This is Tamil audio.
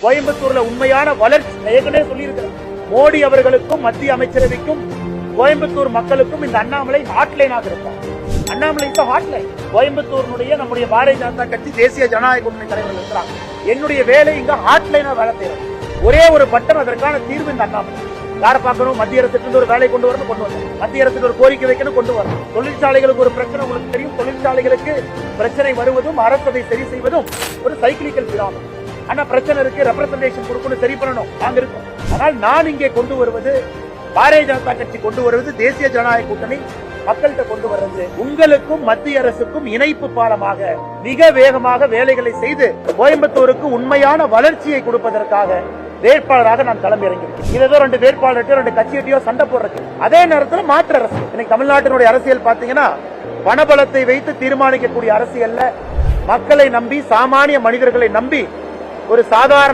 கோயம்புத்தூர்ல உண்மையான வளர்ச்சி ஏற்கனவே சொல்லியிருக்கிறேன். மோடி அவர்களுக்கும் மத்திய அமைச்சரவைக்கும் கோயம்புத்தூர் மக்களுக்கும் இந்த அண்ணாமலை ஹாட்லைனாக இருப்பார். அண்ணாமலைக்கு ஹாட்லைன். கோயம்புத்தூருடைய நம்முடைய பாரதிய ஜனதா கட்சி தேசிய ஜனநாயக கூட்டணி தலைவர் இருக்கிறாங்க. என்னுடைய வேலை இங்க ஹாட்லைனா வேலை செய்யறது. ஒரே ஒரு பட்டம், அதற்கான தீர்வு இந்த அண்ணாமலை. யாரை பார்க்கணும்? மத்திய அரசுக்கு ஒரு வேலை கொண்டு வரணும், கொண்டு வரணும். மத்திய அரசுக்கு ஒரு கோரிக்கை வைக்கணும், கொண்டு வரணும். தொழிற்சாலைகளுக்கு ஒரு பிரச்சனை உங்களுக்கு தெரியும். தொழிற்சாலைகளுக்கு பிரச்சனை வருவதும் அரசை சரி செய்வதும் ஒரு சைக்கிளிக்கல் பிராமம். ஆனா பிரச்சனை இருக்கு, ரெப்ரசன்டேஷன் கொடுக்கணும், சரி பண்ணணும், நாங்க இருக்கோம். ஆனால் நான் இங்கே கொண்டு வருவது, பாரதிய ஜனதா கட்சி கொண்டு வருவது, தேசிய ஜனநாயக கூட்டணி மக்கள்கிட்ட கொண்டு வர்றது, உங்களுக்கும் மத்திய அரசுக்கும் இணைப்பு பாலமாக மிக வேகமாக வேலைகளை செய்து கோயம்புத்தூருக்கு உண்மையான வளர்ச்சியை கொடுப்பதற்காக வேட்பாளராக நான் களம் இறங்கியிருக்கேன். இதோ 2 வேட்பாளர்கிட்ட 2 கட்சியோ சண்டை போடுறது. அதே நேரத்தில் மாற்று அரசு. இன்னைக்கு தமிழ்நாட்டினுடைய அரசியல் பாத்தீங்கன்னா பணபலத்தை வைத்து தீர்மானிக்கக்கூடிய அரசியல்ல, மக்களை நம்பி, சாமானிய மனிதர்களை நம்பி ஒரு சாதாரண